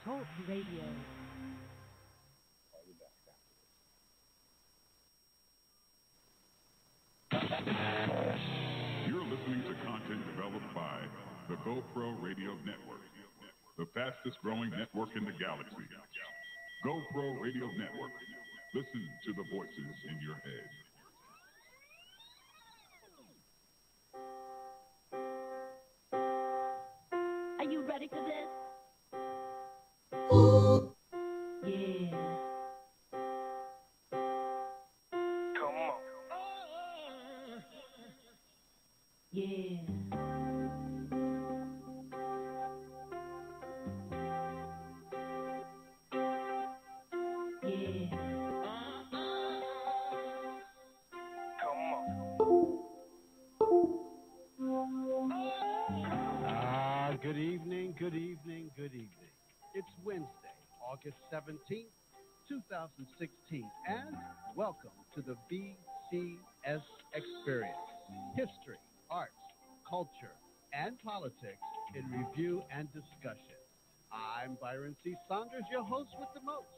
Talk Radio. You're listening to content developed by the GoPro Radio Network, the fastest growing network in the galaxy. GoPro Radio Network. Listen to the voices in your head. Are you ready for this? Yeah. Come on. Yeah. Yeah. Come on. Good evening, good evening, good evening. It's Wednesday, August 17th, 2016, and welcome to the BCS Experience. History, arts, culture, and politics in review and discussion. I'm Byron C. Saunders, your host with the most.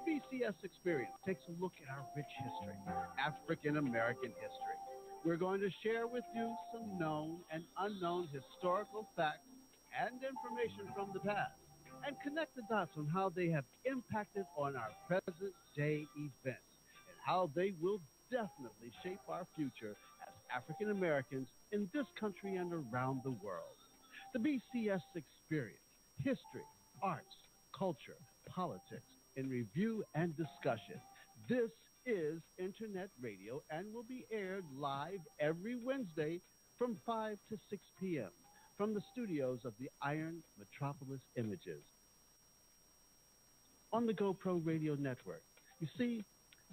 The BCS Experience takes a look at our rich history, African American history. We're going to share with you some known and unknown historical facts and information from the past, and connect the dots on how they have impacted on our present day events and how they will definitely shape our future as African Americans in this country and around the world. The BCS Experience, history, arts, culture, politics in review and discussion. This is internet radio and will be aired live every Wednesday from 5 to 6 p.m. from the studios of the Iron Metropolis Images on the GoPro Radio Network. You see,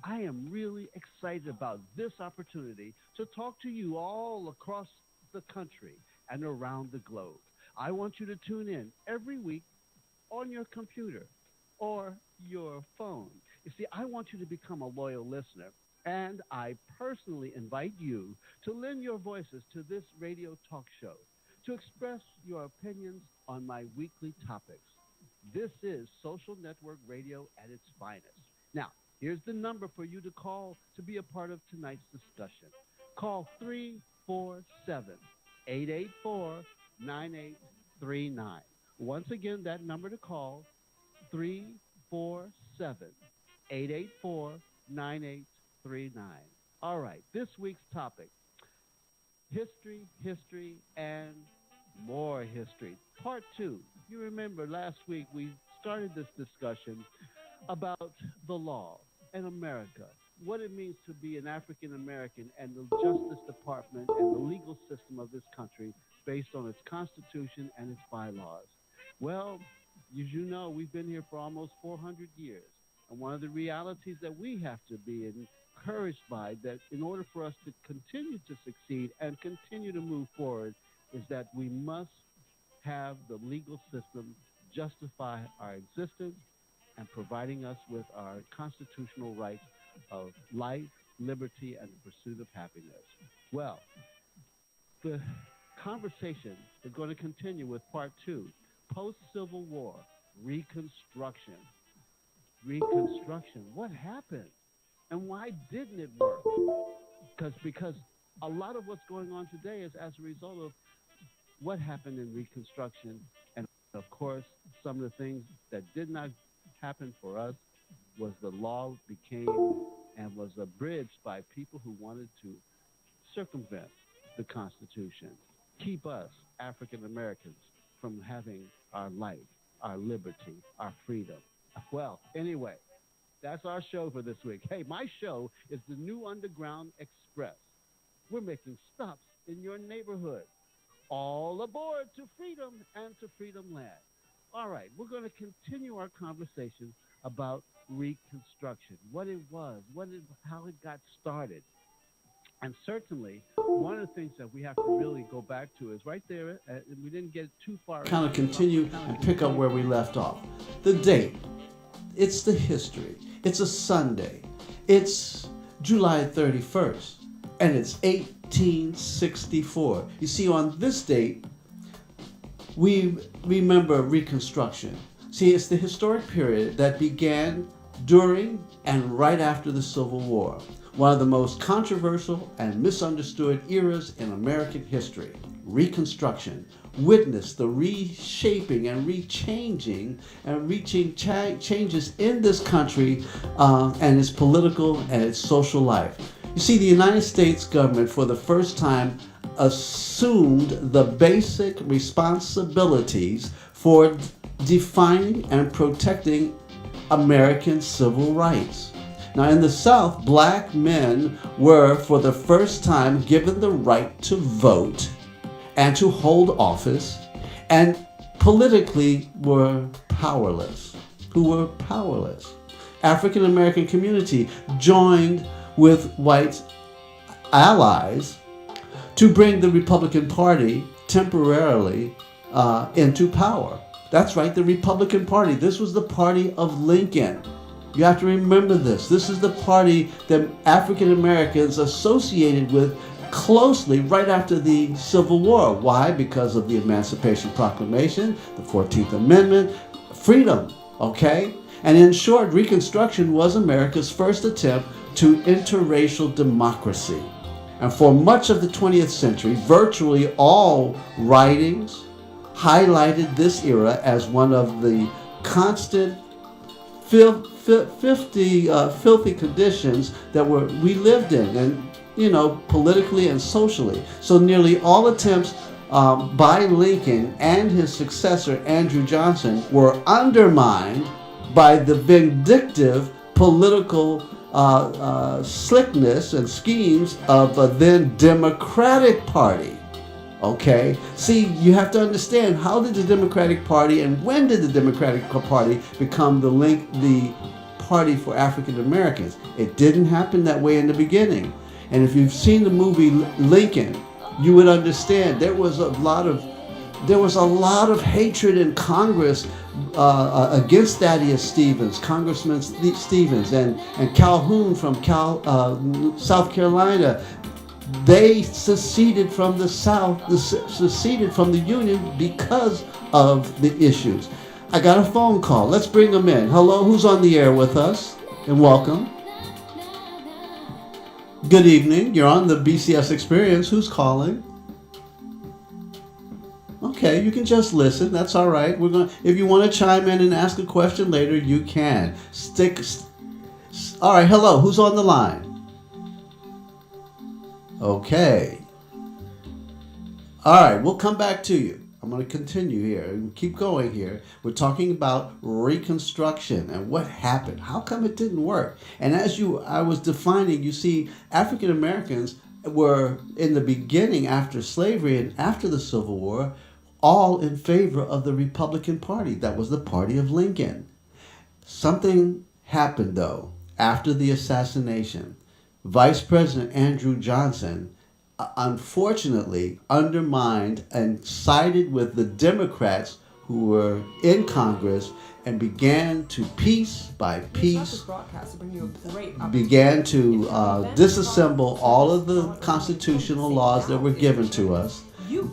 I am really excited about this opportunity to talk to you all across the country and around the globe. I want you to tune in every week on your computer or your phone. You see, I want you to become a loyal listener, and I personally invite you to lend your voices to this radio talk show, to express your opinions on my weekly topics. This is social network radio at its finest. Now, here's the number for you to call to be a part of tonight's discussion. Call 347-884-9839. Once again, that number to call, 347-884-9839. All right, this week's topic, history, and more history. Part 2. You remember last week we started this discussion about the law in America, what it means to be an African American, and the Justice Department and the legal system of this country based on its Constitution and its bylaws. Well, as you know, we've been here for almost 400 years. And one of the realities that we have to be encouraged by, that in order for us to continue to succeed and continue to move forward, is that we must have the legal system justify our existence and providing us with our constitutional rights of life, liberty, and the pursuit of happiness. Well, the conversation is going to continue with part 2, post-Civil War, Reconstruction. Reconstruction, what happened? And why didn't it work? Because a lot of what's going on today is as a result of what happened in Reconstruction, and of course, some of the things that did not happen for us was the law became and was abridged by people who wanted to circumvent the Constitution, keep us, African Americans, from having our life, our liberty, our freedom. Well, anyway, that's our show for this week. Hey, my show is the New Underground Express. We're making stops in your neighborhood. All aboard to freedom and to freedom land. All right, we're going to continue our conversation about Reconstruction, what it was, how it got started. And certainly, one of the things that we have to really go back to is right there, and we didn't get too far. Kind of continue and pick up where we left off. The date, it's the history. It's a Sunday. It's July 31st, and it's 1864. You see, on this date, we remember Reconstruction. See, it's the historic period that began during and right after the Civil War, one of the most controversial and misunderstood eras in American history. Reconstruction witnessed the reshaping and rechanging and reaching changes in this country and its political and its social life. You see, the United States government for the first time assumed the basic responsibilities for defining and protecting American civil rights. Now, in the South, black men were for the first time given the right to vote and to hold office, and politically were powerless. African American community joined with white allies to bring the Republican Party temporarily into power. That's right, the Republican Party. This was the party of Lincoln. You have to remember this. This is the party that African Americans associated with closely right after the Civil War. Why? Because of the Emancipation Proclamation, the 14th Amendment, freedom, okay? And in short, Reconstruction was America's first attempt to interracial democracy. And for much of the 20th century, virtually all writings highlighted this era as one of the constant filthy conditions that we lived in, and politically and socially. So nearly all attempts by Lincoln and his successor Andrew Johnson were undermined by the vindictive political slickness and schemes of the then Democratic Party. Okay? See, you have to understand, how did the Democratic Party and when did the Democratic Party become the party for African Americans? It didn't happen that way in the beginning. And if you've seen the movie Lincoln, you would understand there was a lot of hatred in Congress against Thaddeus Stevens, Congressman Stevens, and Calhoun from South Carolina. They seceded from the South, seceded from the Union because of the issues. I got a phone call. Let's bring them in. Hello, who's on the air with us? And welcome. Good evening. You're on the BCS Experience. Who's calling? Okay, you can just listen. That's all right. If you want to chime in and ask a question later, you can. All right. Hello. Who's on the line? Okay. All right. We'll come back to you. I'm going to continue here and keep going here. We're talking about Reconstruction and what happened. How come it didn't work? And as I was defining, you see, African Americans were in the beginning, after slavery and after the Civil War, all in favor of the Republican Party. That was the party of Lincoln. Something happened, though, after the assassination. Vice President Andrew Johnson unfortunately undermined and sided with the Democrats who were in Congress and began to piece by piece began to disassemble all of the constitutional laws that were given to us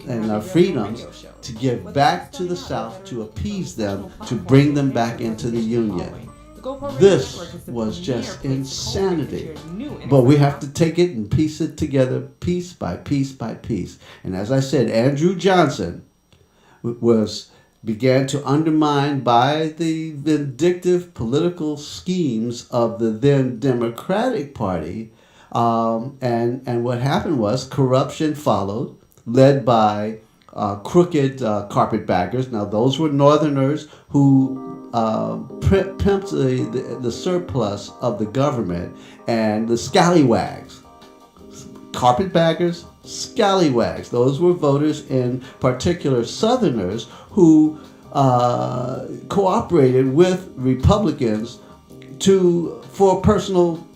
and our freedoms to give back to the South, to appease them, to bring them back into the Union. This was just insanity. But we have to take it and piece it together piece by piece by piece. And as I said, Andrew Johnson began to undermine by the vindictive political schemes of the then Democratic Party. And what happened was corruption followed, led by crooked carpetbaggers. Now, those were Northerners who pimped the surplus of the government, and the scallywags. Carpetbaggers, scallywags. Those were voters, in particular Southerners, who cooperated with Republicans for personal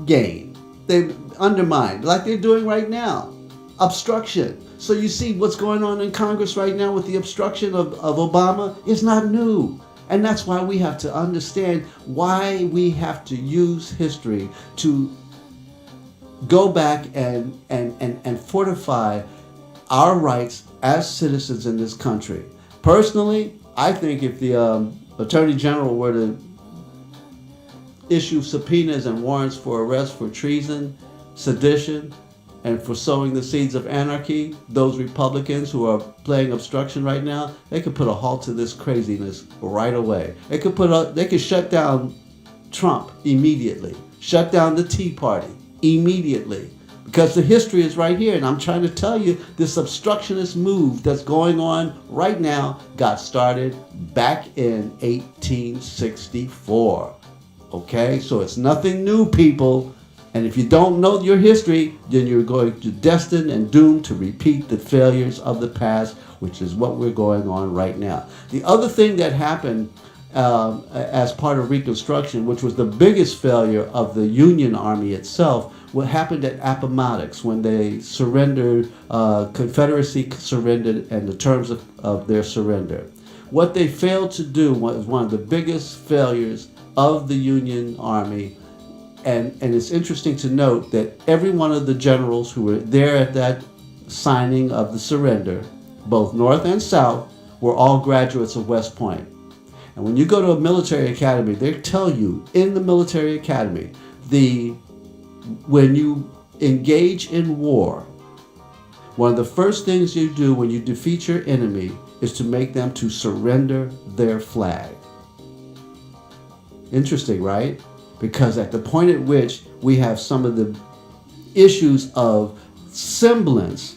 gain. They undermined, like they're doing right now, obstruction. So you see what's going on in Congress right now with the obstruction of Obama is not new. And that's why we have to understand why we have to use history to go back and fortify our rights as citizens in this country. Personally, I think if the Attorney General were to issue subpoenas and warrants for arrest for treason, sedition, and for sowing the seeds of anarchy, those Republicans who are playing obstruction right now, they could put a halt to this craziness right away. They could shut down Trump immediately, shut down the Tea Party immediately, because the history is right here. And I'm trying to tell you, this obstructionist move that's going on right now got started back in 1864. Okay, so it's nothing new, people. And if you don't know your history, then you're going to destined and doomed to repeat the failures of the past, which is what we're going on right now. The other thing that happened as part of Reconstruction, which was the biggest failure of the Union Army itself, what happened at Appomattox when they surrendered, Confederacy surrendered, and the terms of their surrender. What they failed to do was one of the biggest failures of the Union Army. And it's interesting to note that every one of the generals who were there at that signing of the surrender, both North and South, were all graduates of West Point. And when you go to a military academy, they tell you in the military academy, when you engage in war, one of the first things you do when you defeat your enemy is to make them to surrender their flag. Interesting, right? Because at the point at which we have some of the issues of semblance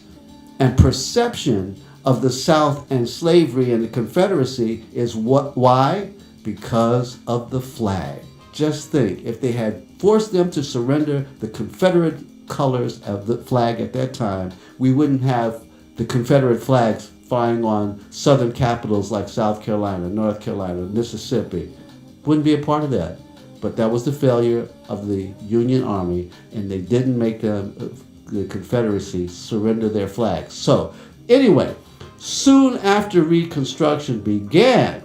and perception of the South and slavery and the Confederacy is why? Because of the flag. Just think, if they had forced them to surrender the Confederate colors of the flag at that time, we wouldn't have the Confederate flags flying on southern capitals like South Carolina, North Carolina, Mississippi. Wouldn't be a part of that. But that was the failure of the Union Army, and they didn't make the Confederacy surrender their flags. So, anyway, soon after Reconstruction began,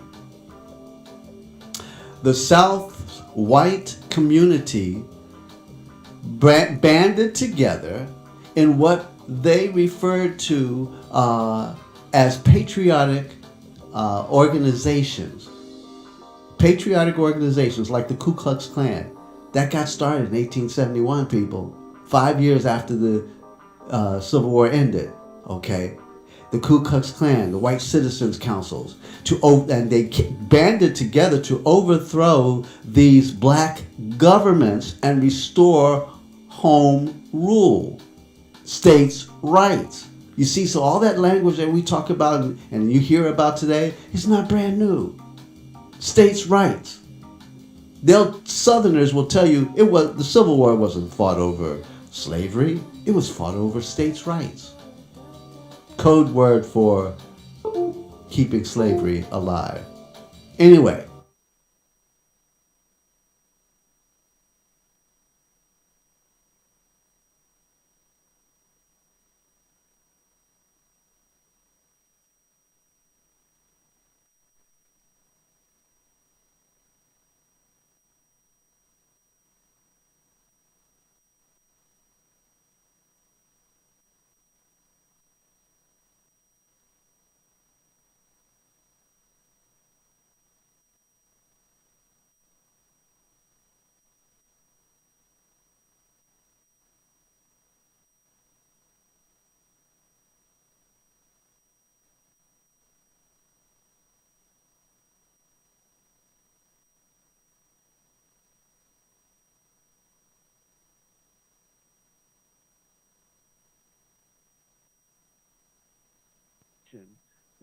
the South's white community banded together in what they referred to as patriotic organizations. Patriotic organizations like the Ku Klux Klan. That got started in 1871, people. 5 years after the Civil War ended, okay? The Ku Klux Klan, the White Citizens Councils, and they banded together to overthrow these black governments and restore home rule, states' rights. You see, so all that language that we talk about and you hear about today is not brand new. States' rights. Southerners will tell you the Civil War wasn't fought over slavery. It was fought over states' rights. Code word for keeping slavery alive. Anyway.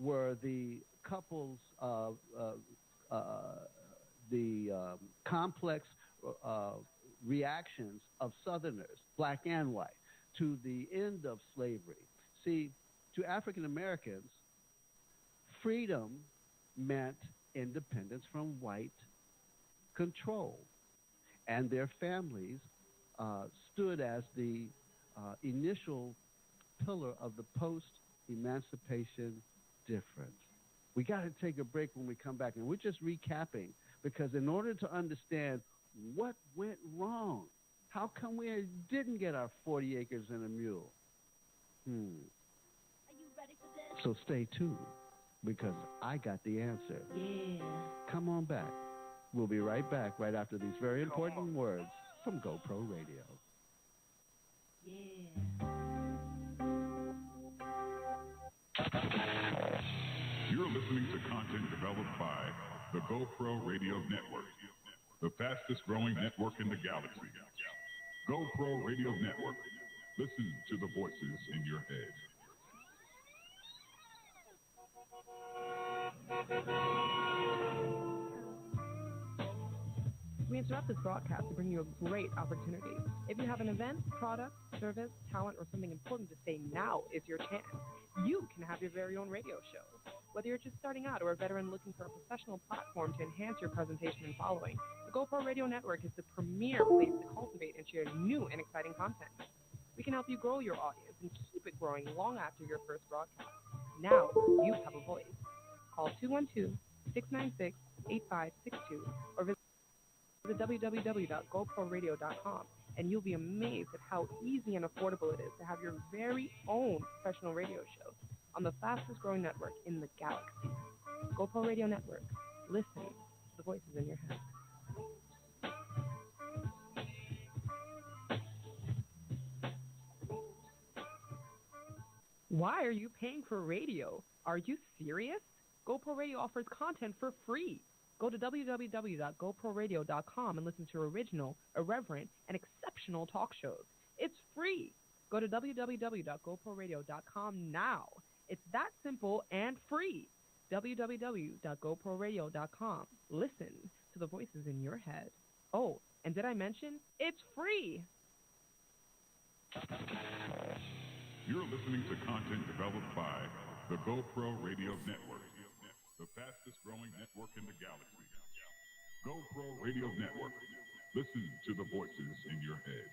Were the couples of the complex reactions of Southerners, black and white, to the end of slavery. See, to African Americans, freedom meant independence from white control, and their families stood as the initial pillar of the post-emancipation difference. We got to take a break when we come back, and we're just recapping, because in order to understand what went wrong, how come we didn't get our 40 acres and a mule? Are you ready for this? So stay tuned. because I got the answer. Yeah. Come on back. We'll be right back right after these very important words from GoPro Radio. Yeah. You're listening to content developed by the GoPro Radio Network, the fastest growing network in the galaxy. GoPro Radio Network. Listen to the voices in your head. We interrupt this broadcast to bring you a great opportunity. If you have an event, product, service, talent, or something important to say, now is your chance. You can have your very own radio show. Whether you're just starting out or a veteran looking for a professional platform to enhance your presentation and following, the GoPro Radio Network is the premier place to cultivate and share new and exciting content. We can help you grow your audience and keep it growing long after your first broadcast. Now you have a voice. Call 212-696-8562 or visit www.goproradio.com, and you'll be amazed at how easy and affordable it is to have your very own professional radio show on the fastest growing network in the galaxy. GoPro Radio Network. Listen to the voices in your head. Why are you paying for radio? Are you serious? GoPro Radio offers content for free. Go to www.goproradio.com and listen to original, irreverent, and exceptional talk shows. It's free. Go to www.goproradio.com now. It's that simple and free. www.goproradio.com. Listen to the voices in your head. Oh, and did I mention it's free? You're listening to content developed by the GoPro Radio Network, the fastest growing network in the galaxy. GoPro Radio Network. Listen to the voices in your head.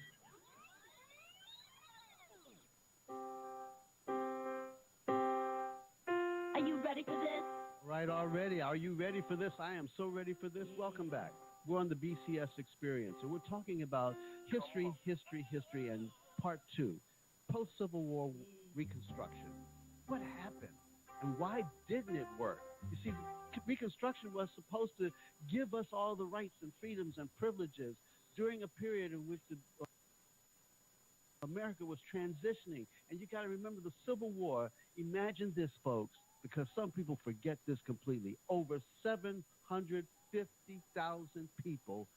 Are you ready for this? Right already. Are you ready for this? I am so ready for this. Welcome back. We're on the BCS Experience, and we're talking about history, and part 2, post-Civil War Reconstruction. What happened, and why didn't it work? You see, Reconstruction was supposed to give us all the rights and freedoms and privileges during a period in which America was transitioning. And you got to remember the Civil War. Imagine this, folks, because some people forget this completely. Over 750,000 people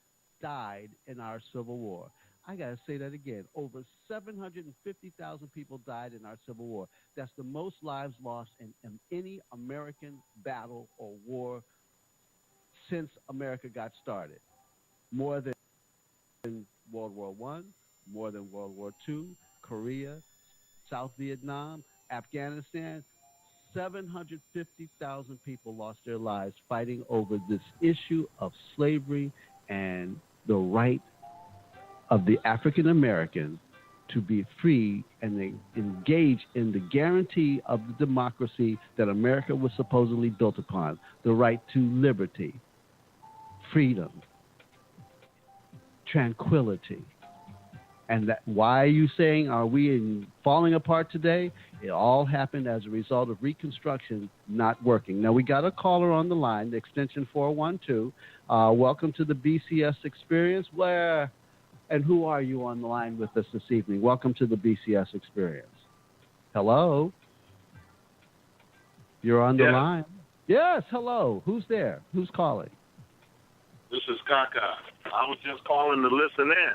died in our Civil War. I got to say that again. Over 750,000 people died in our Civil War. That's the most lives lost in any American battle or war since America got started. More than World War I, more than World War II, Korea, South Vietnam, Afghanistan. 750,000 people lost their lives fighting over this issue of slavery and the right of the African American to be free and they engage in the guarantee of the democracy that America was supposedly built upon, the right to liberty, freedom, tranquility. And that, why are you saying, are we falling apart today? It all happened as a result of Reconstruction not working. Now, we got a caller on the line, the extension 412. Welcome to the BCS Experience. Where and who are you on the line with us this evening? Welcome to the BCS Experience. Hello? You're on the line. Yes, hello. Who's there? Who's calling? This is Kaka. I was just calling to listen in.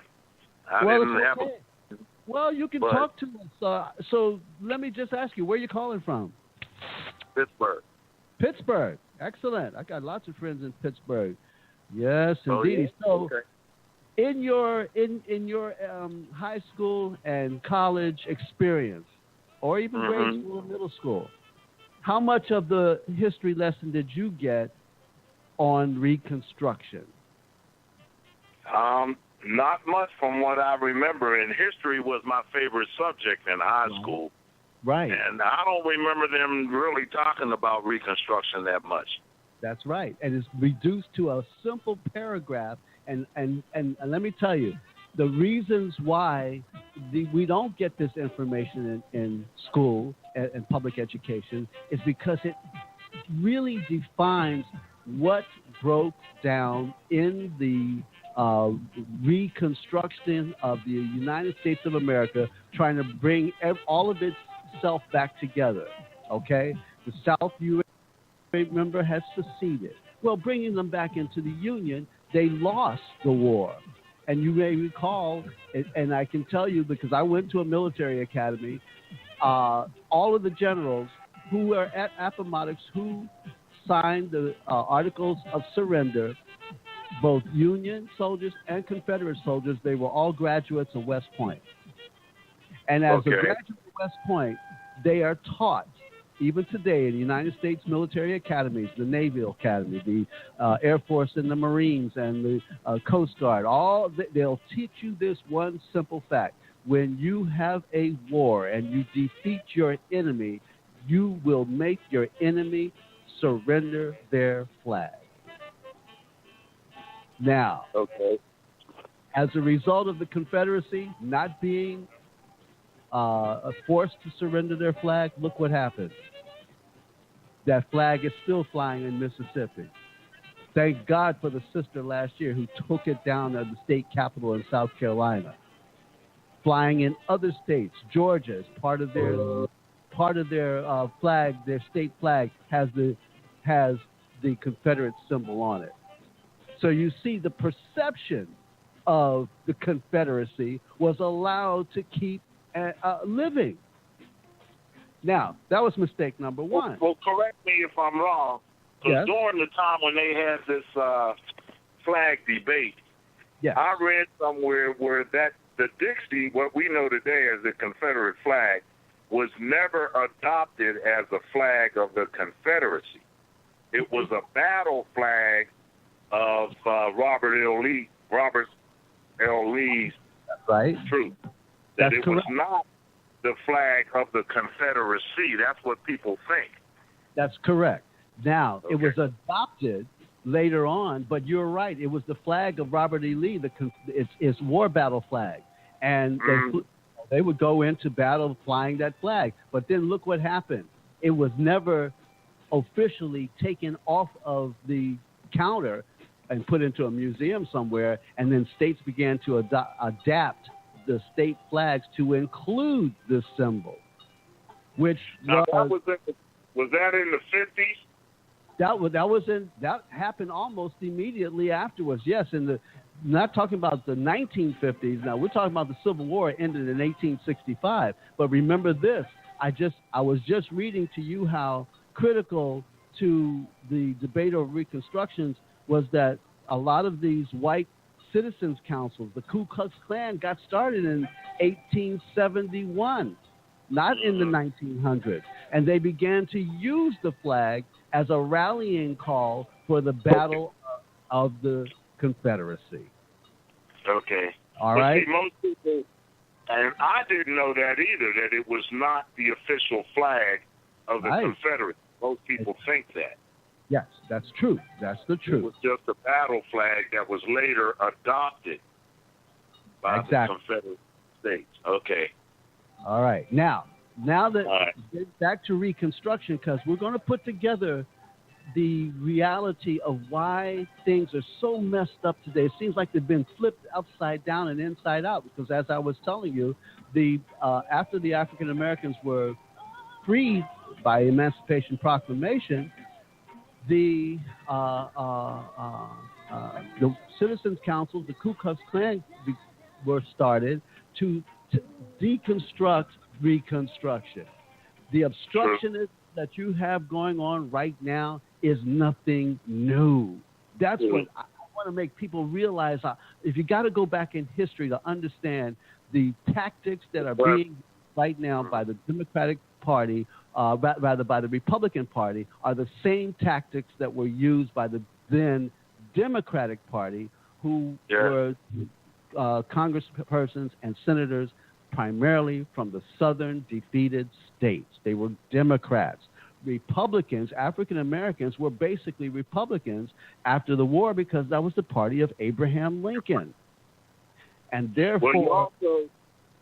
Well, you can talk to us. So let me just ask you, where are you calling from? Pittsburgh. Pittsburgh. Excellent. I got lots of friends in Pittsburgh. Yes, indeed. Oh, yeah? So, in your high school and college experience, or even grade school and middle school, how much of the history lesson did you get on Reconstruction? Not much from what I remember. And history was my favorite subject in high school. Right. And I don't remember them really talking about Reconstruction that much. That's right. And it's reduced to a simple paragraph. And let me tell you, the reasons why we don't get this information in school and public education is because really defines what broke down in the reconstruction of the United States of America, trying to bring all of itself back together. Okay, the South, you remember, has seceded. Well, bringing them back into the Union, they lost the war. And you may recall, and I can tell you because I went to a military academy, all of the generals who were at Appomattox who signed the Articles of Surrender, both Union soldiers and Confederate soldiers, they were all graduates of West Point. And as a graduate of West Point, they are taught, even today in the United States military academies, the Naval Academy, the Air Force and the Marines and the Coast Guard, they'll teach you this one simple fact. When you have a war and you defeat your enemy, you will make your enemy surrender their flag. Now, as a result of the Confederacy not being forced to surrender their flag, look what happened. That flag is still flying in Mississippi. Thank God for the sister last year who took it down at the state capitol in South Carolina. Flying in other states, Georgia is part of their flag, their state flag has the Confederate symbol on it. So you see, the perception of the Confederacy was allowed to keep living. Now, that was mistake number one. Well, correct me if I'm wrong. Because during the time when they had this flag debate, I read somewhere where the Dixie, what we know today as the Confederate flag, was never adopted as a flag of the Confederacy. It was a battle flag of Robert L. Lee's troop. That it was not the flag of the Confederacy. That's what people think. That's correct. Now, it was adopted later on, but you're right. It was the flag of Robert E. Lee, it's war battle flag. And they would go into battle flying that flag. But then look what happened. It was never officially taken off of the counter and put into a museum somewhere, and then states began to adapt the state flags to include this symbol, which was that in the 50s? That happened almost immediately afterwards. Yes, not talking about the 1950s. Now we're talking about the Civil War ended in 1865. But remember this: I was just reading to you how critical to the debate over Reconstructions was that a lot of these white citizens councils, the Ku Klux Klan, got started in 1871, not in the 1900s, and they began to use the flag as a rallying call for the battle of the Confederacy. Okay. All right. See, most people, and I didn't know that either, that it was not the official flag of the Confederacy. Most people think that. Yes, that's true. That's the truth. It was just a battle flag that was later adopted by the Confederate States. Okay. All right. Now back to Reconstruction, because we're going to put together the reality of why things are so messed up today. It seems like they've been flipped upside down and inside out, because as I was telling you, after the African Americans were freed by Emancipation Proclamation, the citizens' councils, the Ku Klux Klan, were started to deconstruct Reconstruction. The obstructionism that you have going on right now is nothing new. That's what I want to make people realize. If you got to go back in history to understand the tactics that are being right now by the Democratic Party, rather by the Republican Party, are the same tactics that were used by the then Democratic Party, who were congresspersons and senators primarily from the southern defeated states. They were Democrats. Republicans, African Americans, were basically Republicans after the war because that was the party of Abraham Lincoln. And therefore...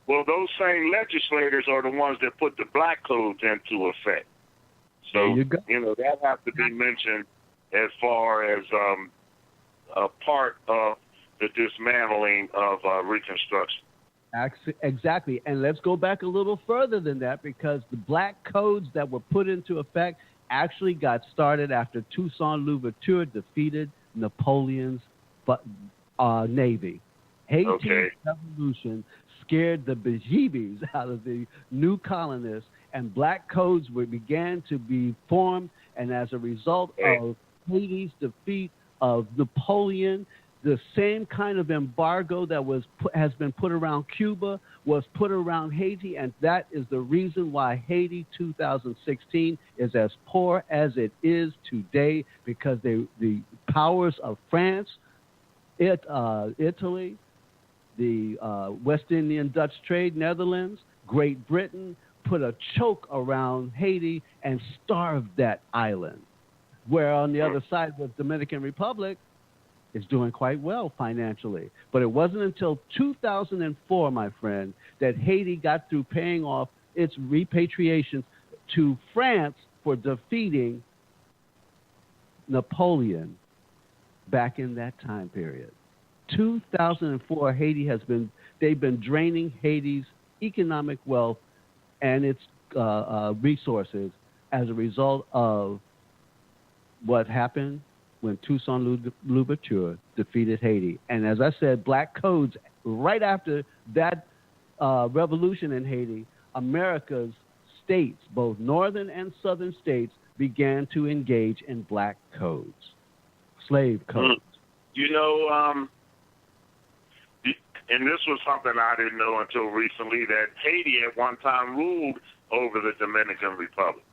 Well, those same legislators are the ones that put the black codes into effect. So, you know, that has to be mentioned as far as a part of the dismantling of Reconstruction. Exactly. And let's go back a little further than that, because the black codes that were put into effect actually got started after Toussaint Louverture defeated Napoleon's navy. Haiti's revolution scared the bejeebies out of the new colonists, and black codes began to be formed. And as a result of Haiti's defeat of Napoleon, the same kind of embargo that has been put around Cuba was put around Haiti, and that is the reason why Haiti 2016 is as poor as it is today, because the powers of France, Italy, the West Indian Dutch trade, Netherlands, Great Britain, put a choke around Haiti and starved that island. Where on the other side was Dominican Republic, is doing quite well financially. But it wasn't until 2004, my friend, that Haiti got through paying off its repatriations to France for defeating Napoleon back in that time period. 2004, they've been draining Haiti's economic wealth and its resources as a result of what happened when Toussaint Louverture defeated Haiti. And as I said, black codes, right after that revolution in Haiti, America's states, both northern and southern states, began to engage in black codes, slave codes. You know, and this was something I didn't know until recently, that Haiti at one time ruled over the Dominican Republic.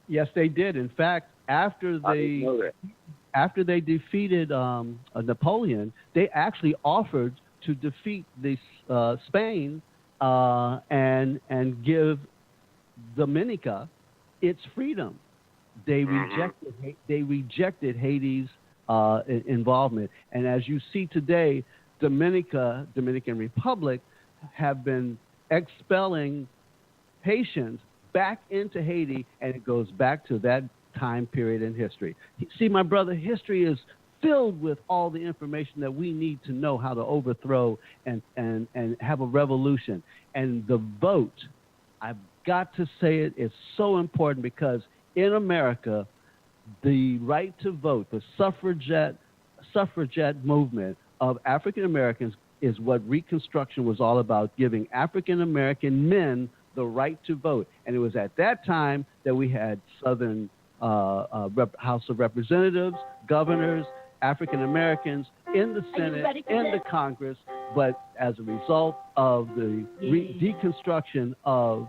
Yes, they did. In fact, after they defeated Napoleon, they actually offered to defeat Spain and give Dominica its freedom. They rejected Haiti's involvement, and as you see today, Dominican Republic have been expelling Haitians back into Haiti, and it goes back to that time period in history. See, my brother, history is filled with all the information that we need to know how to overthrow and have a revolution. And the vote, I've got to say it, is so important, because in America, the right to vote, the suffragette movement of African Americans is what Reconstruction was all about, giving African American men the right to vote. And it was at that time that we had Southern House of Representatives, governors, African Americans in the Senate, in the Congress. But as a result of the deconstruction of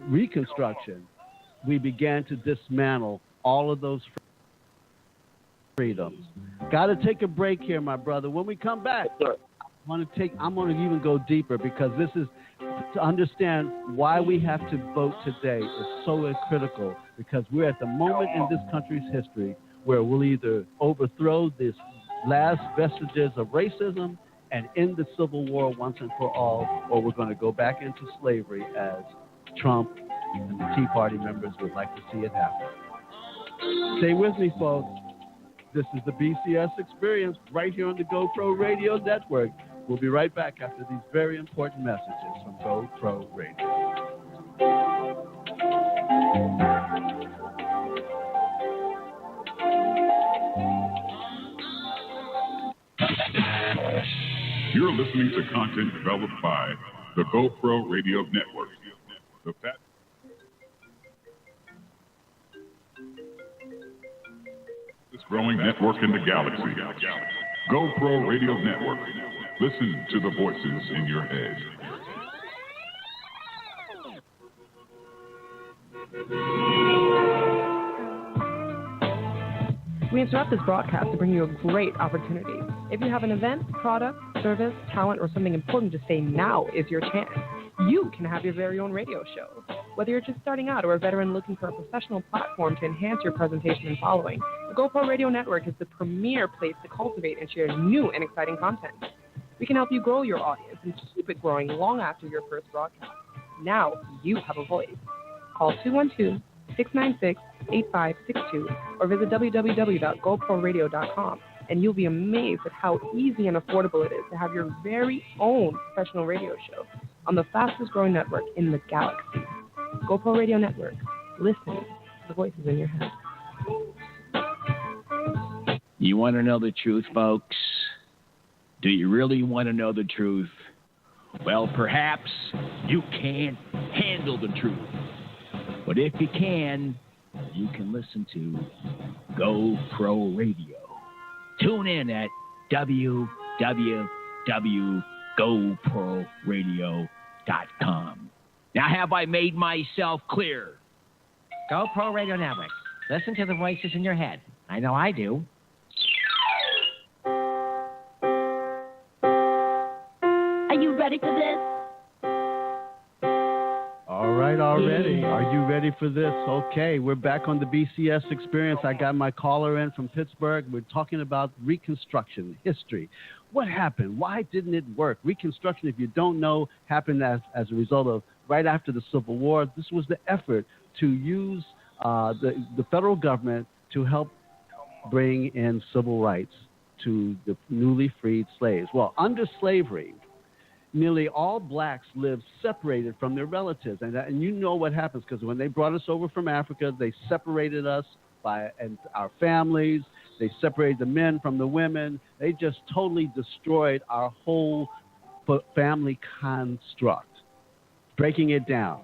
Reconstruction, we began to dismantle all of those freedoms. Got to take a break here, my brother. When we come back, I'm going to even go deeper, because this is to understand why we have to vote today is so critical, because we're at the moment in this country's history where we'll either overthrow this last vestiges of racism and end the Civil War once and for all, or we're going to go back into slavery as Trump and the Tea Party members would like to see it happen. Stay with me, folks. This is the BCS Experience right here on the GoPro Radio Network. We'll be right back after these very important messages from GoPro Radio. You're listening to content developed by the GoPro Radio Network. The fastest growing network in the galaxy. GoPro Radio Network. Listen to the voices in your head. We interrupt this broadcast to bring you a great opportunity. If you have an event, product, service, talent, or something important to say, now is your chance. You can have your very own radio show. Whether you're just starting out or a veteran looking for a professional platform to enhance your presentation and following, the GoPro Radio Network is the premier place to cultivate and share new and exciting content. We can help you grow your audience and keep it growing long after your first broadcast. Now you have a voice. Call 696-8562 or visit www.goproradio.com, and you'll be amazed at how easy and affordable it is to have your very own professional radio show on the fastest growing network in the galaxy. GoPro Radio Network. Listen to the voices in your head. You want to know the truth, folks? Do you really want to know the truth? Well, perhaps you can't handle the truth. But if you can listen to GoPro Radio. Tune in at www.goproradio.com. Now, have I made myself clear? GoPro Radio Network. Listen to the voices in your head. I know I do. Are you ready for this? All right, already. Are you ready for this? Okay, we're back on the BCS Experience. I got my caller in from Pittsburgh. We're talking about Reconstruction history. What happened? Why didn't it work? Reconstruction, if you don't know, happened as a result of right after the Civil War. This was the effort to use the federal government to help bring in civil rights to the newly freed slaves. Well, under slavery, nearly all blacks lived separated from their relatives. And you know what happens, because when they brought us over from Africa, they separated us and our families. They separated the men from the women. They just totally destroyed our whole family construct, breaking it down.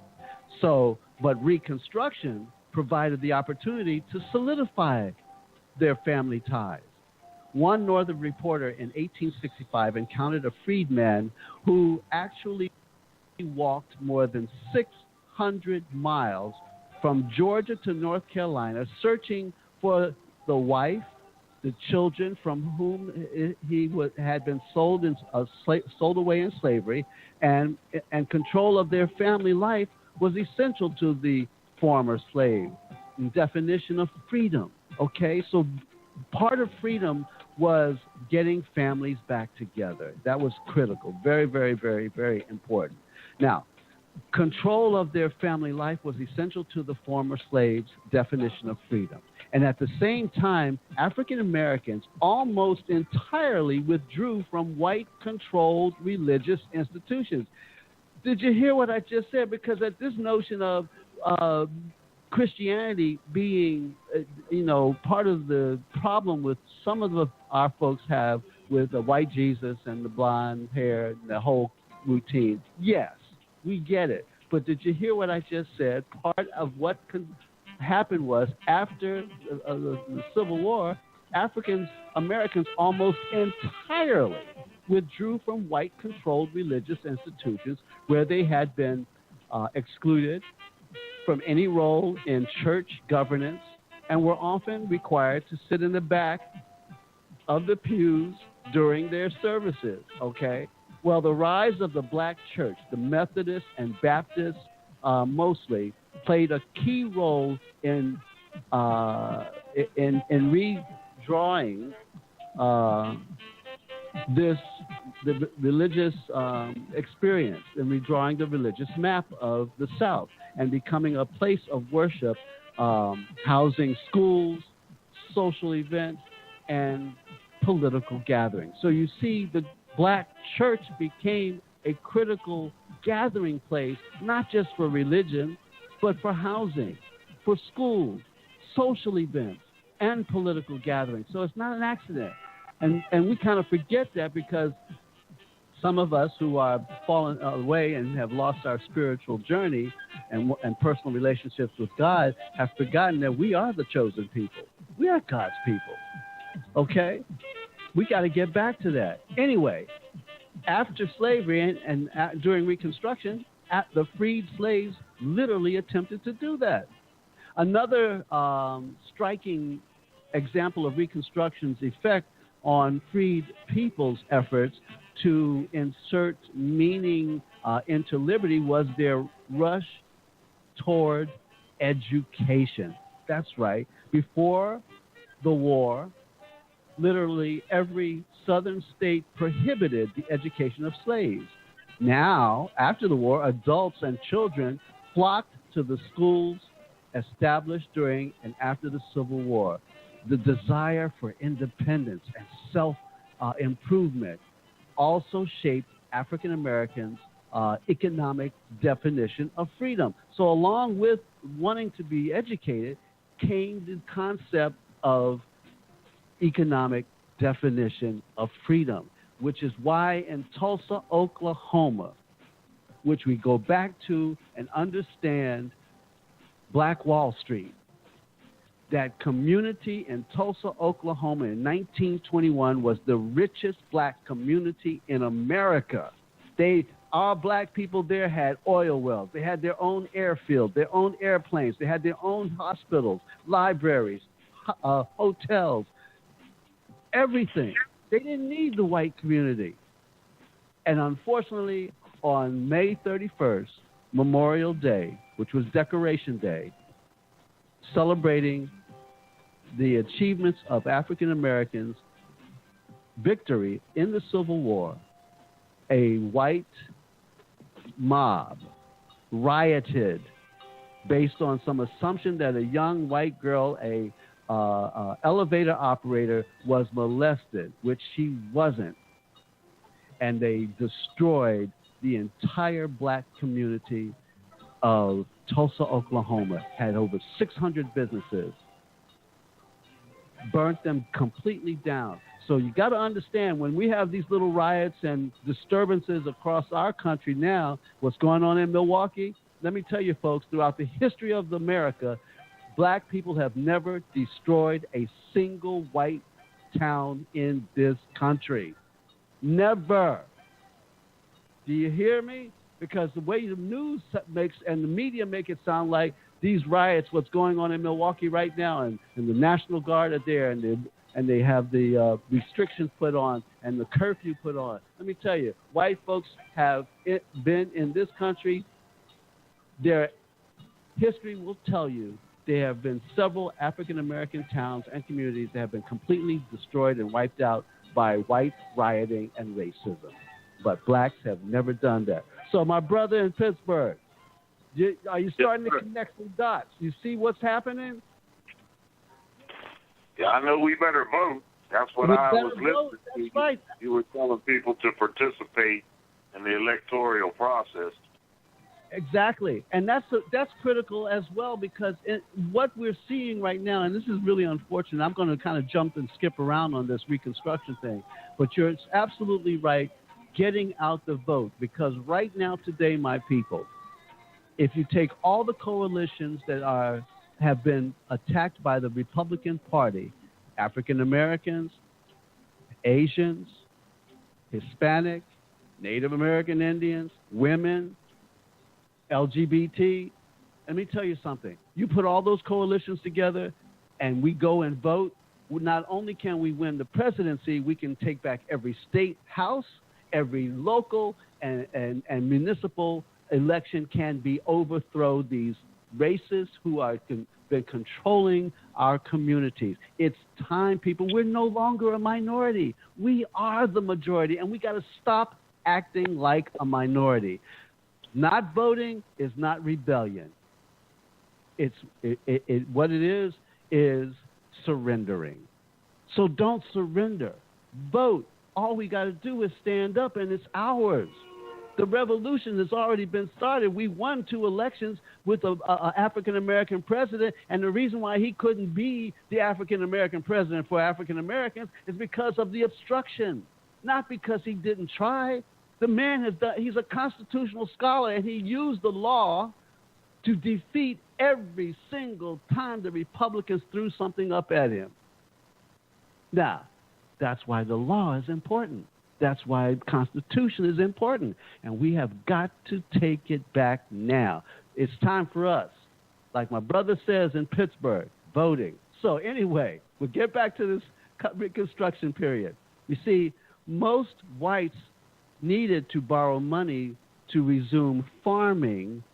But Reconstruction provided the opportunity to solidify their family ties. One Northern reporter in 1865 encountered a freedman who actually walked more than 600 miles from Georgia to North Carolina, searching for the wife, the children from whom he had been sold away in slavery, and control of their family life was essential to the former slave. Definition of freedom. Okay, so part of freedom was getting families back together. That was critical. Very, very, very, very important. Now, control of their family life was essential to the former slaves' definition of freedom. And at the same time, African Americans almost entirely withdrew from white-controlled religious institutions. Did you hear what I just said? Because at this notion of Christianity being, part of the problem with some of our folks have with the white Jesus and the blonde hair and the whole routine. Yes, we get it. But did you hear what I just said? Part of what happened was after the Civil War, African Americans almost entirely withdrew from white-controlled religious institutions where they had been excluded from any role in church governance and were often required to sit in the back of the pews during their services, okay? Well, the rise of the black church, the Methodist and Baptist mostly, played a key role in redrawing the religious experience, and redrawing the religious map of the South and becoming a place of worship, housing schools, social events, and political gatherings. So you see, the black church became a critical gathering place, not just for religion, but for housing, for schools, social events, and political gatherings. So it's not an accident. And we kind of forget that because some of us who are fallen away and have lost our spiritual journey and personal relationships with God have forgotten that we are the chosen people. We are God's people. Okay? We got to get back to that. Anyway, after slavery and during Reconstruction, the freed slaves literally attempted to do that. Another striking example of Reconstruction's effect on freed people's efforts to insert meaning into liberty was their rush toward education. That's right. Before the war, literally every southern state prohibited the education of slaves. Now, after the war, adults and children flocked to the schools established during and after the Civil War. The desire for independence and self-improvement also shaped African Americans' economic definition of freedom. So along with wanting to be educated came the concept of economic definition of freedom, which is why in Tulsa, Oklahoma, which we go back to and understand Black Wall Street, that community in Tulsa, Oklahoma in 1921 was the richest black community in America. Our black people there had oil wells. They had their own airfield, their own airplanes. They had their own hospitals, libraries, hotels, everything. They didn't need the white community. And unfortunately, on May 31st, Memorial Day, which was Decoration Day, celebrating the achievements of African Americans' victory in the Civil War, a white mob rioted based on some assumption that a young white girl, a elevator operator, was molested, which she wasn't. And they destroyed the entire black community of Tulsa, Oklahoma, had over 600 businesses, burnt them completely down. So you got to understand, when we have these little riots and disturbances across our country now, what's going on in Milwaukee, let me tell you folks, throughout the history of America, black people have never destroyed a single white town in this country. Never. Do you hear me? Because the way the news makes and the media make it sound like these riots, what's going on in Milwaukee right now, and the National Guard are there, and they have the restrictions put on and the curfew put on. Let me tell you, white folks have been in this country. Their history will tell you there have been several African-American towns and communities that have been completely destroyed and wiped out by white rioting and racism. But blacks have never done that. So my brother in Pittsburgh, are you starting to connect some dots? You see what's happening? Yeah, I know we better vote. That's what I was listening to. That's right. You were telling people to participate in the electoral process. Exactly. And that's critical as well, because what we're seeing right now, and this is really unfortunate, I'm going to kind of jump and skip around on this Reconstruction thing, but you're absolutely right, getting out the vote, because right now today, my people, if you take all the coalitions that have been attacked by the Republican Party, African Americans, Asians, Hispanic, Native American Indians, women, LGBT, let me tell you something. You put all those coalitions together and we go and vote, not only can we win the presidency, we can take back every state house, every local and municipal election can be overthrow these racists who are been controlling our communities. It's time, people. We're no longer a minority. We are the majority, and we got to stop acting like a minority. Not voting is not rebellion. What it is surrendering. So don't surrender. Vote. All we got to do is stand up, and it's ours. The revolution has already been started. We won 2 elections with an African-American president, and the reason why he couldn't be the African-American president for African-Americans is because of the obstruction, not because he didn't try. The man he's a constitutional scholar, and he used the law to defeat every single time the Republicans threw something up at him. Now, that's why the law is important. That's why the Constitution is important. And we have got to take it back now. It's time for us, like my brother says in Pittsburgh, voting. So anyway, we'll get back to this Reconstruction period. You see, most whites needed to borrow money to resume farming,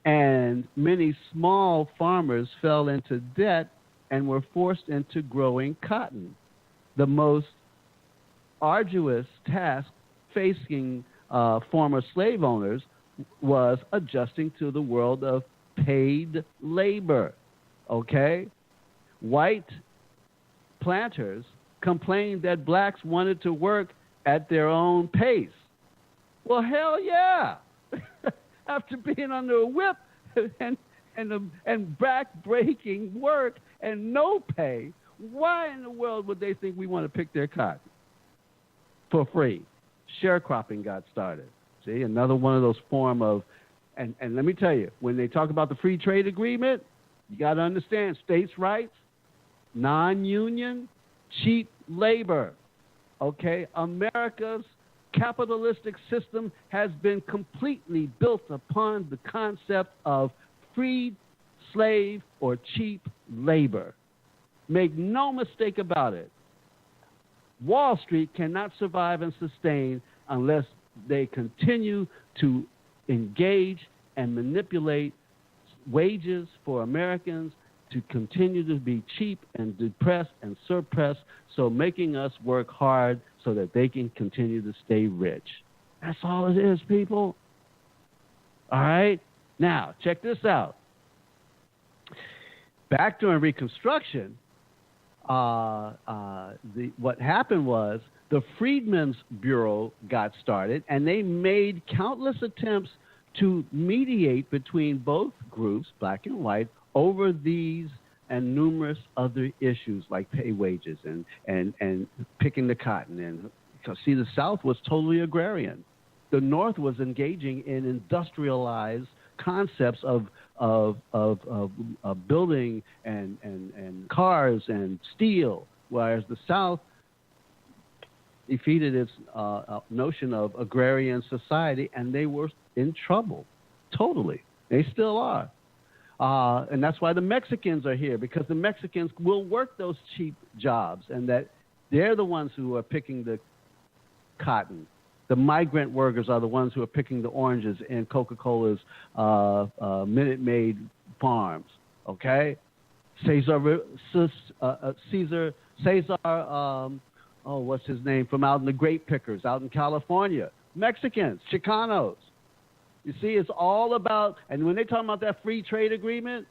and many small farmers fell into debt and were forced into growing cotton. The most arduous task facing former slave owners was adjusting to the world of paid labor, okay? White planters complained that blacks wanted to work at their own pace. Well, hell yeah. After being under a whip and back-breaking work and no pay, why in the world would they think we want to pick their cotton for free? Sharecropping got started. See, another one of those form of, and let me tell you, when they talk about the free trade agreement, you got to understand states' rights, non-union, cheap labor. Okay, America's capitalistic system has been completely built upon the concept of freed slave or cheap labor. Make no mistake about it. Wall Street cannot survive and sustain unless they continue to engage and manipulate wages for Americans to continue to be cheap and depressed and suppressed, so making us work hard so that they can continue to stay rich. That's all it is, people. All right? Now, check this out. Back during Reconstruction, what happened was the Freedmen's Bureau got started, and they made countless attempts to mediate between both groups, black and white, over these and numerous other issues like pay wages and picking the cotton. And because, see, the South was totally agrarian. The North was engaging in industrialized concepts of building and cars and steel, whereas the South defeated its notion of agrarian society, and they were in trouble, totally. They still are. And that's why the Mexicans are here, because the Mexicans will work those cheap jobs, and that they're the ones who are picking the cotton. The migrant workers are the ones who are picking the oranges in Coca-Cola's Minute Maid farms. Okay, Cesar, what's his name, from out in the grape pickers out in California. Mexicans, Chicanos. You see, it's all about, and when they talk about that free trade agreement,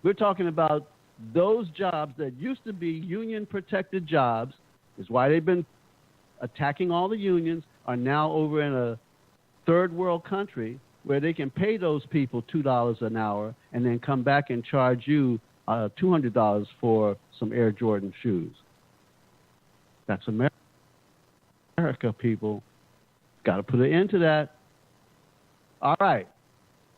we're talking about those jobs that used to be union-protected jobs, is why they've been attacking all the unions, are now over in a third world country where they can pay those people $2 an hour and then come back and charge you $200 for some Air Jordan shoes. That's America, people. Got to put an end to that. All right.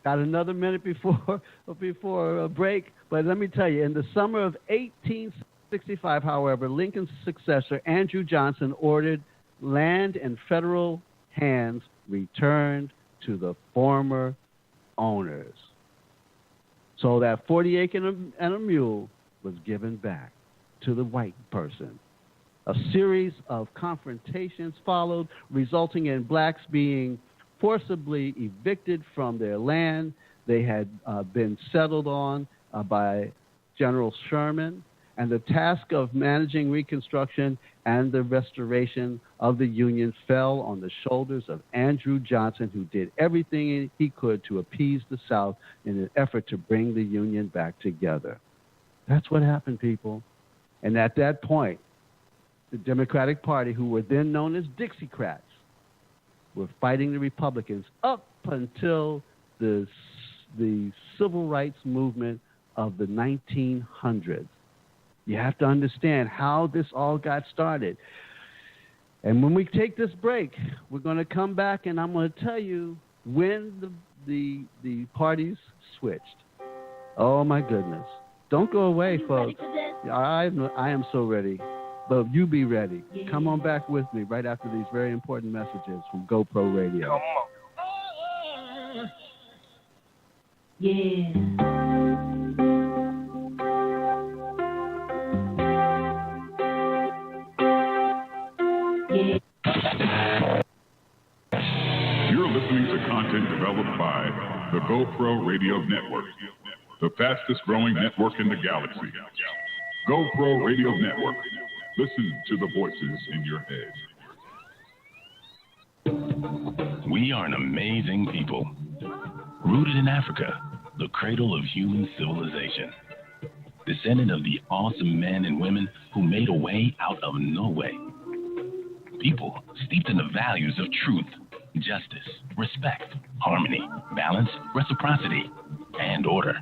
Got another minute before a break. But let me tell you, in the summer of 1865, however, Lincoln's successor, Andrew Johnson, ordered land in federal hands returned to the former owners. So that 40 acre and a mule was given back to the white person. A series of confrontations followed, resulting in blacks being forcibly evicted from their land. They had been settled on by General Sherman, and the task of managing Reconstruction and the restoration of the Union fell on the shoulders of Andrew Johnson, who did everything he could to appease the South in an effort to bring the Union back together. That's what happened, people. And at that point, the Democratic Party, who were then known as Dixiecrats, were fighting the Republicans up until the civil rights movement of the 1900s. You have to understand how this all got started. And when we take this break, we're going to come back and I'm going to tell you when the parties switched. Oh, my goodness. Don't go away, folks. I am so ready. But you be ready. Yeah. Come on back with me right after these very important messages from GoPro Radio. Come on. Yeah. You're listening to content developed by the GoPro Radio Network, the fastest growing network in the galaxy. GoPro Radio Network. Listen to the voices in your head. We are an amazing people, rooted in Africa, the cradle of human civilization. Descendant of the awesome men and women who made a way out of no way. People steeped in the values of truth, justice, respect, harmony, balance, reciprocity, and order.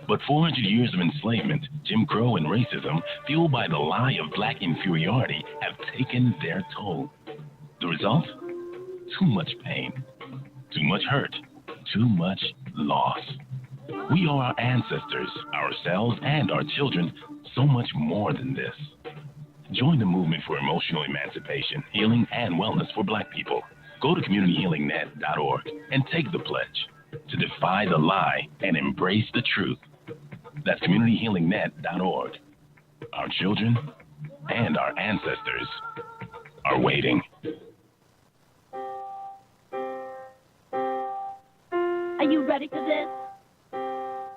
But 400 years of enslavement, Jim Crow, and racism, fueled by the lie of black inferiority, have taken their toll. The result? Too much pain, too much hurt, too much loss. We owe our ancestors, ourselves, and our children so much more than this. Join the movement for emotional emancipation, healing, and wellness for black people. Go to communityhealingnet.org and take the pledge to defy the lie and embrace the truth. That's communityhealingnet.org. Our children and our ancestors are waiting. Are you ready for this?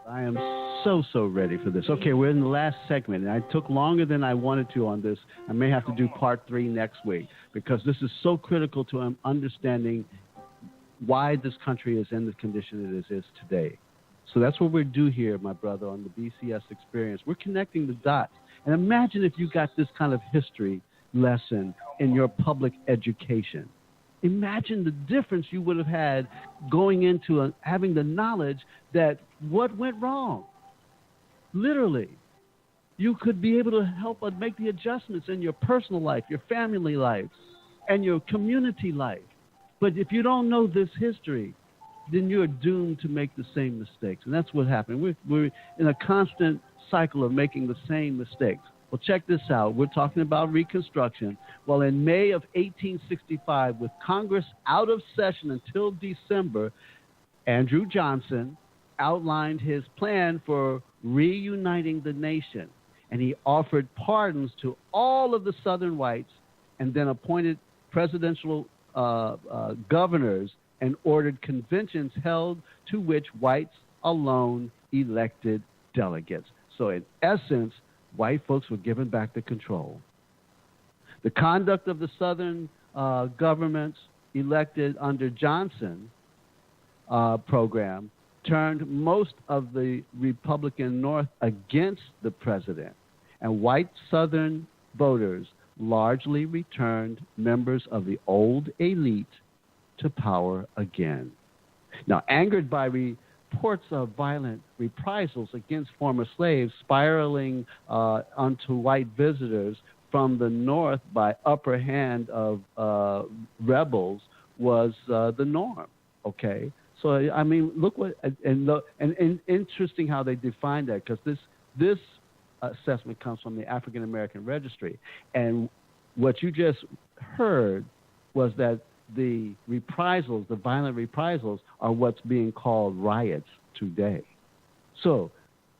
I am so ready for this. Okay, we're in the last segment, and I took longer than I wanted to on this. I may have to do part 3 next week because this is so critical to understanding why this country is in the condition it is today. So that's what we do here, my brother, on the BCS Experience. We're connecting the dots. And imagine if you got this kind of history lesson in your public education. Imagine the difference you would have had going into having the knowledge that what went wrong. Literally, you could be able to help make the adjustments in your personal life, your family life, and your community life. But if you don't know this history, then you're doomed to make the same mistakes. And that's what happened. We're in a constant cycle of making the same mistakes. Well, check this out. We're talking about Reconstruction. Well, in May of 1865, with Congress out of session until December, Andrew Johnson outlined his plan for reuniting the nation. And he offered pardons to all of the Southern whites and then appointed presidential governors and ordered conventions held to which whites alone elected delegates. So in essence, white folks were given back the control. The conduct of the Southern governments elected under Johnson program turned most of the Republican North against the president, and white Southern voters largely returned members of the old elite to power again. Now, angered by reports of violent reprisals against former slaves spiraling onto white visitors from the North by upper hand of rebels was the norm, okay? So, I mean, look what, and interesting how they define that, because this assessment comes from the African American Registry. And what you just heard was that the reprisals, the violent reprisals, are what's being called riots today. So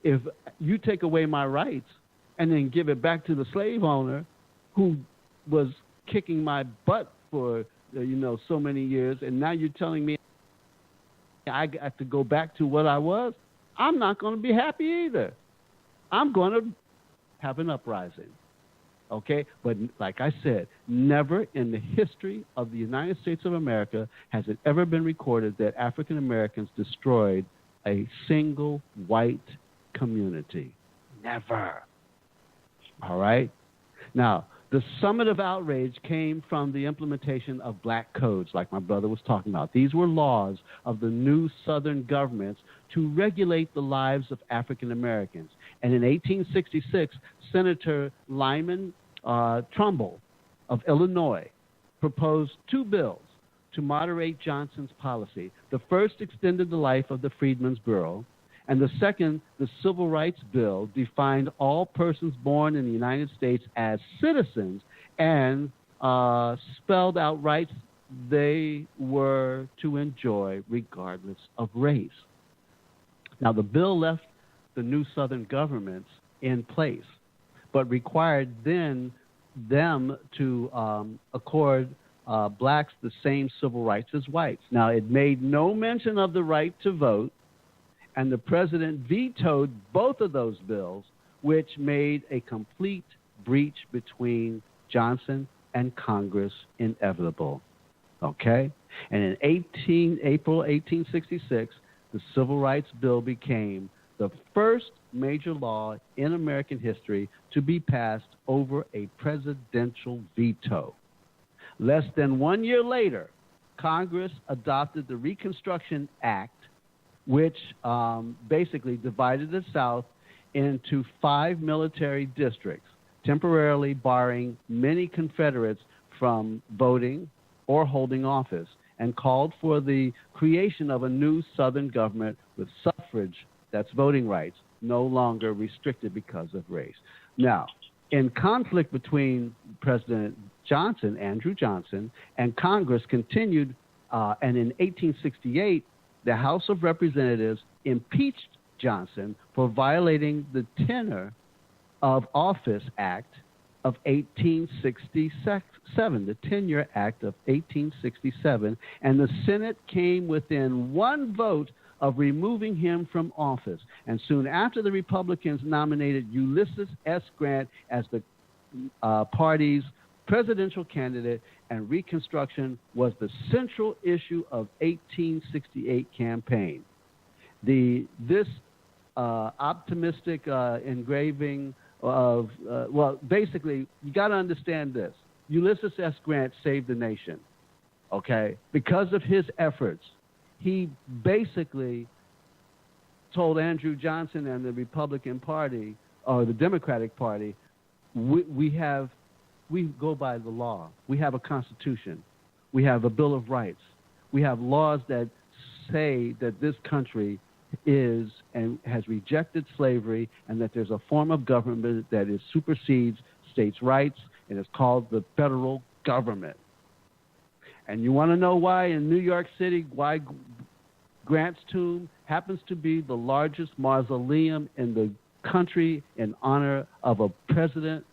if you take away my rights and then give it back to the slave owner who was kicking my butt for, so many years, and now you're telling me I got to go back to what I was, I'm not going to be happy either. I'm going to have an uprising. Okay? But like I said, never in the history of the United States of America has it ever been recorded that African Americans destroyed a single white community. Never. All right? Now, the summit of outrage came from the implementation of black codes, like my brother was talking about. These were laws of the new Southern governments to regulate the lives of African Americans. And in 1866, Senator Lyman Trumbull of Illinois proposed 2 bills to moderate Johnson's policy. The first extended the life of the Freedmen's Bureau, and the second, the Civil Rights Bill, defined all persons born in the United States as citizens and spelled out rights they were to enjoy regardless of race. Now, the bill left the new Southern governments in place, but required then them to accord blacks the same civil rights as whites. Now, it made no mention of the right to vote, and the president vetoed both of those bills, which made a complete breach between Johnson and Congress inevitable. Okay? And in April 1866, the Civil Rights Bill became the first major law in American history to be passed over a presidential veto. Less than 1 year later, Congress adopted the Reconstruction Act, which basically divided the South into 5 military districts, temporarily barring many Confederates from voting or holding office, and called for the creation of a new Southern government with suffrage, that's voting rights, no longer restricted because of race. Now, in conflict between President Johnson, Andrew Johnson, and Congress continued, and in 1868, the House of Representatives impeached Johnson for violating the Tenure of Office Act of 1867, the Tenure Act of 1867, and the Senate came within one vote of removing him from office. And soon after, the Republicans nominated Ulysses S. Grant as the party's presidential candidate, and Reconstruction was the central issue of 1868 campaign. This optimistic engraving of, basically, you got to understand this. Ulysses S. Grant saved the nation, okay? Because of his efforts, he basically told Andrew Johnson and the Republican Party, or the Democratic Party, we go by the law. We have a constitution. We have a Bill of Rights. We have laws that say that this country is and has rejected slavery, and that there's a form of government that supersedes states' rights, and it's called the federal government. And you want to know why in New York City, why Grant's tomb happens to be the largest mausoleum in the country in honor of a president?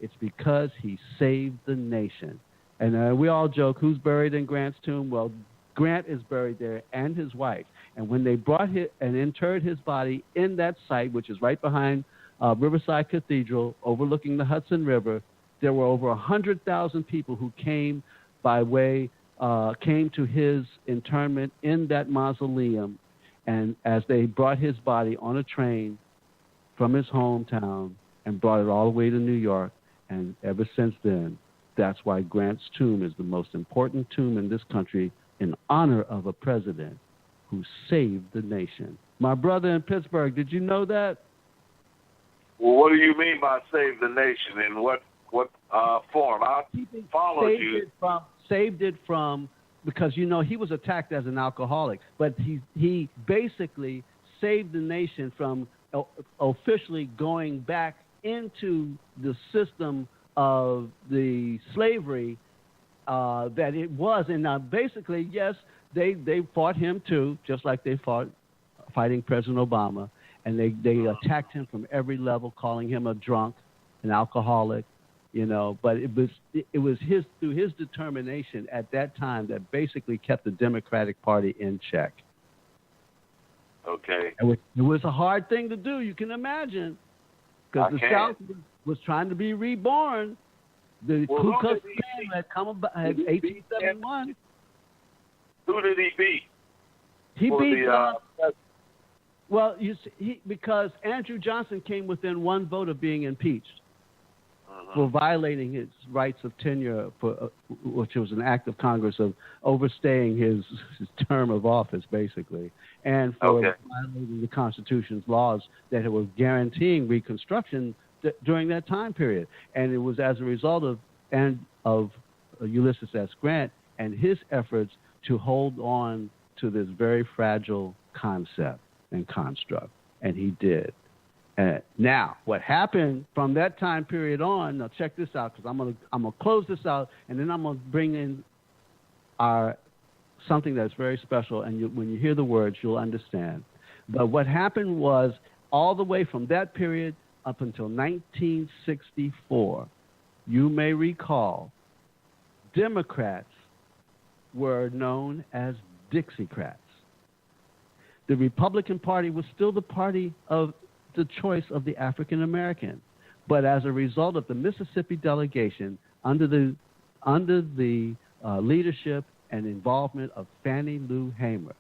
It's because he saved the nation. And we all joke, who's buried in Grant's tomb? Well, Grant is buried there, and his wife. And when they brought and interred his body in that site, which is right behind Riverside Cathedral, overlooking the Hudson River, there were over 100,000 people who came to his internment in that mausoleum. And as they brought his body on a train from his hometown and brought it all the way to New York, and ever since then, that's why Grant's tomb is the most important tomb in this country in honor of a president who saved the nation. My brother in Pittsburgh, did you know that? Well, what do you mean by save the nation? In what form? I followed you. Saved it from, because, you know, he was attacked as an alcoholic, but he basically saved the nation from officially going back into the system of the slavery that it was. And basically, yes, they fought him too, just like they fighting President Obama. And they attacked him from every level, calling him a drunk, an alcoholic, you know. But it was through his determination at that time that basically kept the Democratic Party in check. Okay. It was a hard thing to do, you can imagine, because the South was trying to be reborn. The Ku Klux Klan had come about in 1871. Who did he beat? He beat. Well, you see, because Andrew Johnson came within one vote of being impeached for violating his rights of tenure, which was an act of Congress of overstaying his term of office, basically, and for violating the Constitution's laws that were guaranteeing Reconstruction during that time period. And it was as a result of Ulysses S. Grant and his efforts to hold on to this very fragile concept and construct, and he did. Now, what happened from that time period on? Now, check this out, because I'm gonna close this out, and then I'm gonna bring in something that's very special. And when you hear the words, you'll understand. But what happened was, all the way from that period up until 1964, you may recall, Democrats were known as Dixiecrats. The Republican Party was still the party of the choice of the African American, but as a result of the Mississippi delegation under the leadership and involvement of Fannie Lou Hamer,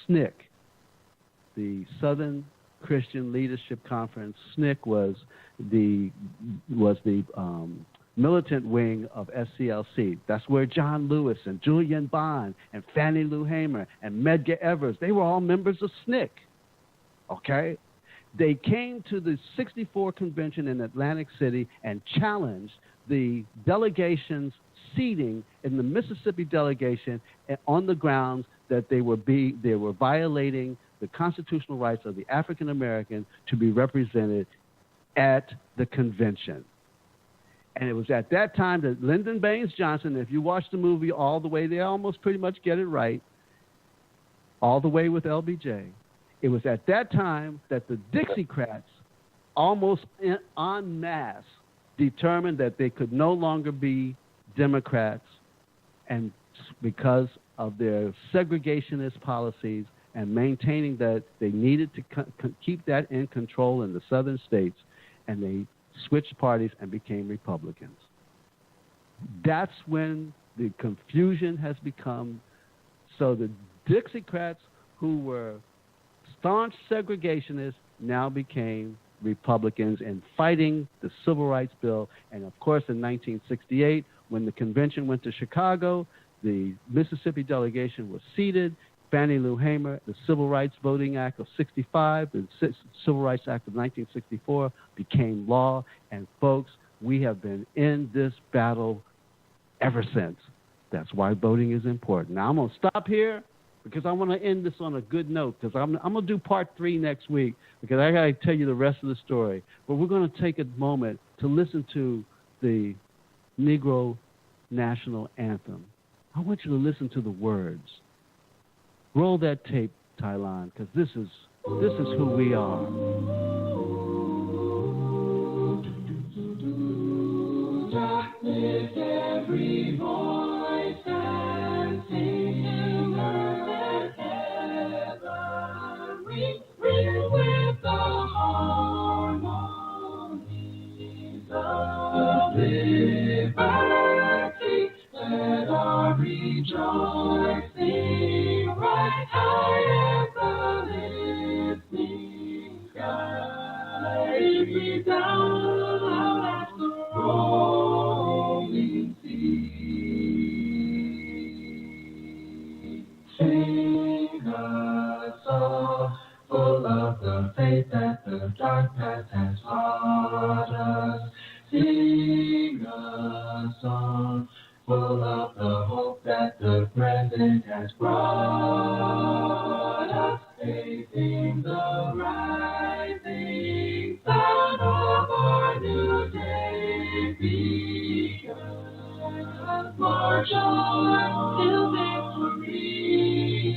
SNCC, the Southern Christian Leadership Conference. SNCC was the militant wing of SCLC. That's where John Lewis and Julian Bond and Fannie Lou Hamer and Medgar Evers, they were all members of SNCC. Okay? They came to the 64 convention in Atlantic City and challenged the delegation's seating in the Mississippi delegation on the grounds that they were violating the constitutional rights of the African American to be represented at the convention. And it was at that time that Lyndon Baines Johnson, if you watch the movie all the way, they almost pretty much get it right, all the way with LBJ. It was at that time that the Dixiecrats almost en masse determined that they could no longer be Democrats, and because of their segregationist policies and maintaining that they needed to keep that in control in the southern states, and they switched parties and became Republicans. That's when the confusion has become. So the Dixiecrats, who were staunch segregationists, now became Republicans and fighting the Civil Rights Bill. And of course, in 1968, when the convention went to Chicago, the Mississippi delegation was seated. Fannie Lou Hamer, the Civil Rights Voting Act of 65, the Civil Rights Act of 1964 became law. And folks, we have been in this battle ever since. That's why voting is important. Now, I'm going to stop here because I want to end this on a good note, because I'm going to do part 3 next week, because I got to tell you the rest of the story. But we're going to take a moment to listen to the Negro National Anthem. I want you to listen to the words. Roll that tape, Tylon, because this is who we are. Lift every voice and sing earth and heaven, ring with the harmonies of liberty. Let our rejoicing rise high as the listening skies resound as the rolling sea. Sing a song full of the faith that the dark past has taught us. Sing a song full of the hope that the present has brought us. Facing the rising sun of our new day begun. March on till victory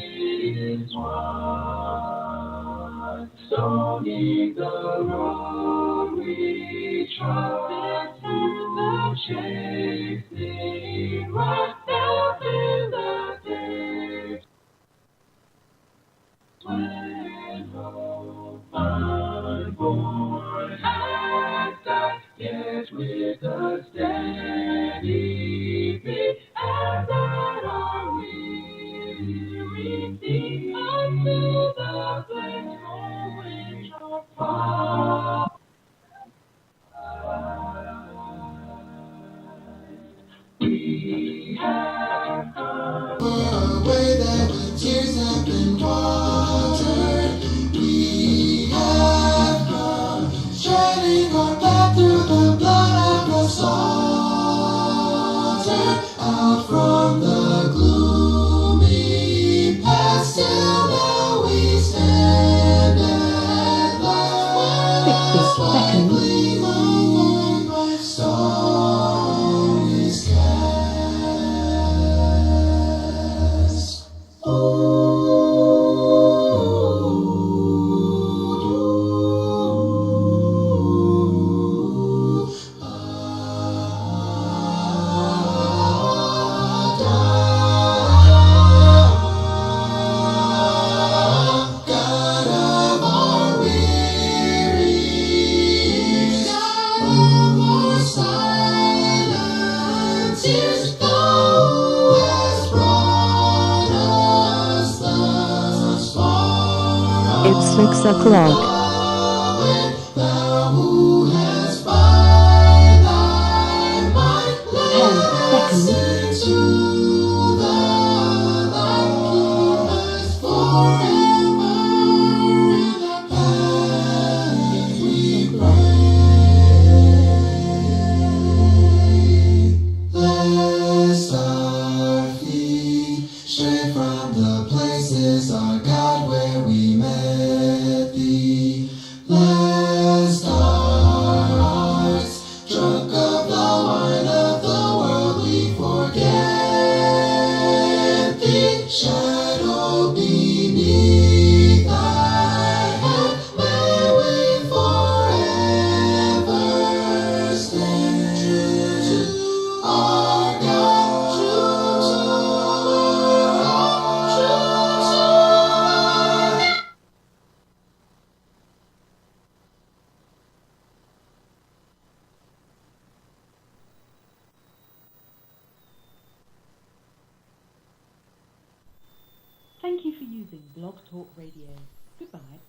is won. Stoning the road we trod, the chasing rock down in the day. When hope unborn has died, yet with a steady beat, as at our weary feet, until the flames which are fire. We have come a way that with tears have been watered. We have come shedding our path through the blood of the slaughter. Out from the gloomy past till now we stand at last. o'clock. Thou who hast by thy might led us into thy kingdom forever in the path we pray. Blessed are feet straight from the places, our God, where we met thee. Blessed are hearts drunk of the wine of the world, we forget thee. Shadow beneath thy hand, may we forever stand true to our God, true to our God, true to our. Thank you for using Blog Talk Radio. Goodbye.